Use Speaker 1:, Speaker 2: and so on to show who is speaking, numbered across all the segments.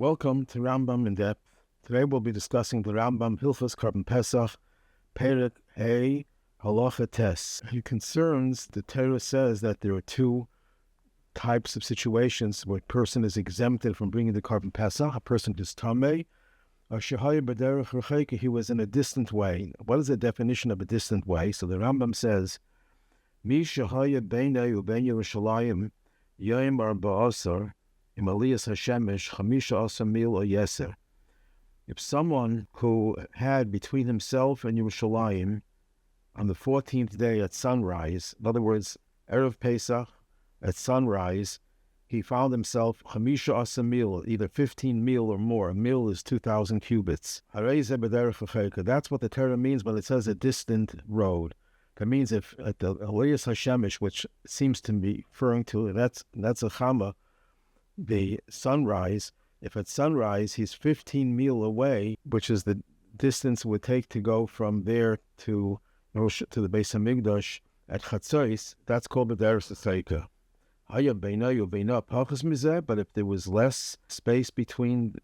Speaker 1: Welcome to Rambam in Depth. Today we'll be discussing the Rambam Hilchot Korban Pesach, Perek A, Halacha Tes. It concerns, the Torah says that there are two types of situations where a person is exempted from bringing the Korban Pesach. A person is Tameh, or Shehaya Derech Rechokah, he was in a distant way. What is the definition of a distant way? So the Rambam says, Mi Shehaya Beinei Ubein Yerushalayim Yom Arba'asar Im Aliyas HaShemsh Chamisha Asa Mil or Yeser. If someone who had between himself and Yerushalayim on the 14th day at sunrise, in other words, Erev Pesach, at sunrise, he found himself Chamisha Asa Mil, either 15 mil or more. A mil is 2,000 cubits. That's what the Torah means when it says a distant road. That means if at the Aliyas HaShemsh, which seems to be referring to, that's a Chama, the sunrise, if at sunrise he's 15 mil away, which is the distance it would take to go from there to the Beis Hamikdash at Chatzos, that's called the Derech. But if there was less space between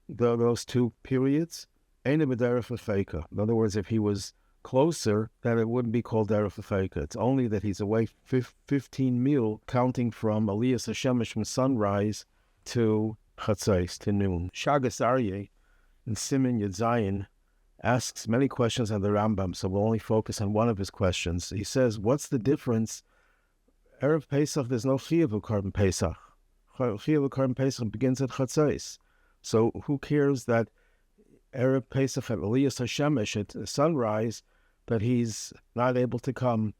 Speaker 1: those two periods, in other words, if he was closer, then it wouldn't be called Derech. It's only that he's away 15 mil, counting from Aliyas HaShemsh from sunrise to Chatzos, to noon. Sha'agat Aryeh in Siman Yud Zayin asks many questions on the Rambam, so we'll only focus on one of his questions. He says, what's the difference? Erev Pesach, there's no חיוב of Korban Pesach. חיוב of Korban Pesach begins at Chatzos. So who cares that Erev Pesach at Aliyas HaShemsh at sunrise, that he's not able to come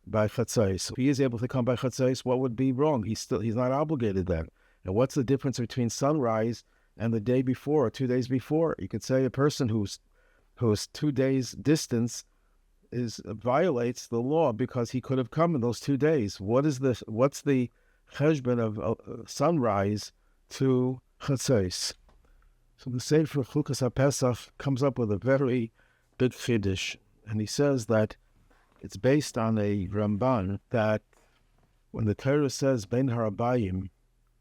Speaker 1: by Chatzos? If he is able to come by Chatzos, what would be wrong? He's not obligated then. And what's the difference between sunrise and the day before or 2 days before? You could say a person who's 2 days distance violates the law because he could have come in those 2 days. What's the cheshbon of sunrise to Chatzos? So the Sefer Hilchot HaPesach comes up with a very big chiddush, and he says that it's based on a Ramban that when the Torah says Ben Harabbayim,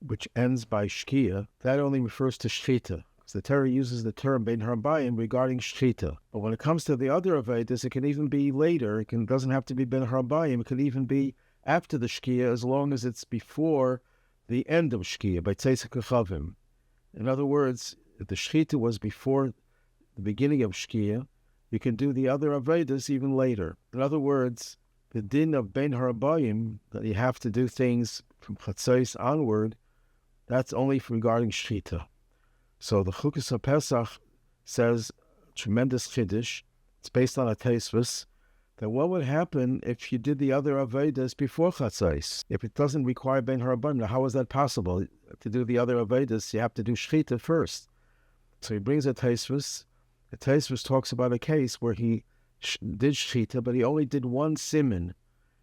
Speaker 1: which ends by shkia, that only refers to shchita. Because the Torah uses the term Ben Harabbayim regarding shchita. But when it comes to the other avodas, it can even be later. It doesn't have to be Ben Harabbayim. It can even be after the shkia, as long as it's before the end of shkia, by tzeitzek chavim. In other words, if the shchita was before the beginning of shkia, you can do the other avodas even later. In other words, the din of Ben Harabbayim, that you have to do things from Chatzos onward, that's only regarding shchita. So the Hilchot Pesach says, tremendous chiddush, it's based on a Tosafot, that what would happen if you did the other avodas before Chatzos? If it doesn't require Ben Harabbayim, now how is that possible? To do the other avodas, you have to do shchita first. So he brings a Tosafot. The Tosafot talks about a case where he did shchita, but he only did one siman,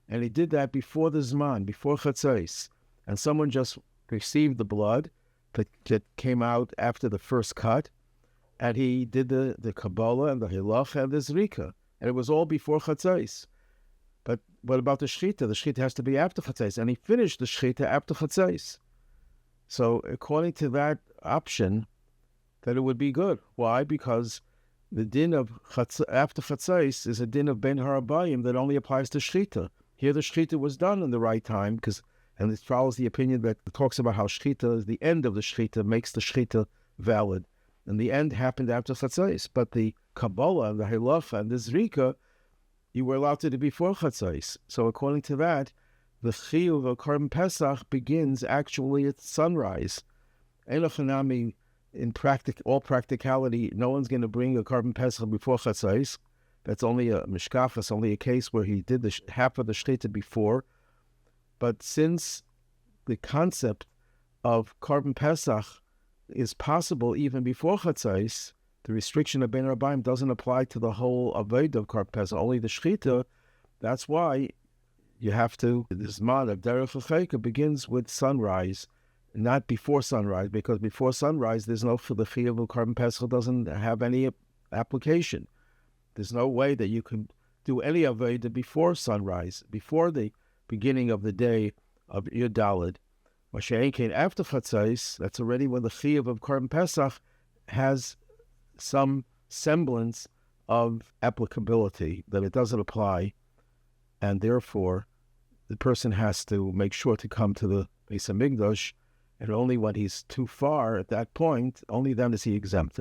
Speaker 1: and he did that before the Zman, before Chatzos, and someone just received the blood that came out after the first cut, and he did the Kabbalah and the Halacha and the Zrika, and it was all before Chatzos. But what about the Shechita? The Shechita has to be after Chatzos, and he finished the Shechita after Chatzos. So according to that option, that it would be good. Why? Because the din of after Chatzos is a din of Ben Harabbayim that only applies to Shechita. Here the Shechita was done in the right time, and it follows the opinion that talks about how Shechita is the end of the Shechita, makes the Shechita valid. And the end happened after Chatzos. But the Kabbalah and the Halacha and the Zrika, you were allowed to do before Chatzos. So according to that, the חיוב of Korban Pesach begins actually at sunrise. In all practicality, no one's going to bring a Korban Pesach before Chatzos. That's only a mishkach, it's only a case where he did half of the Shechita before. But since the concept of Korban Pesach is possible even before Chatzos, the restriction of Ben Harabbayim doesn't apply to the whole avodah of Korban Pesach, only the Shechita. That's why you have to, the Zman of Derech Rechokah begins with sunrise, not before sunrise, because before sunrise, there's no, for the חיוב of Korban Pesach doesn't have any application. There's no way that you can do any avodah before sunrise, before the beginning of the day of Yud Daled. Mashiach after Chatzos, that's already when the חיוב of Korban Pesach has some semblance of applicability, that it doesn't apply, and therefore the person has to make sure to come to the Beis HaMikdash, and only when he's too far at that point, only then is he exempted.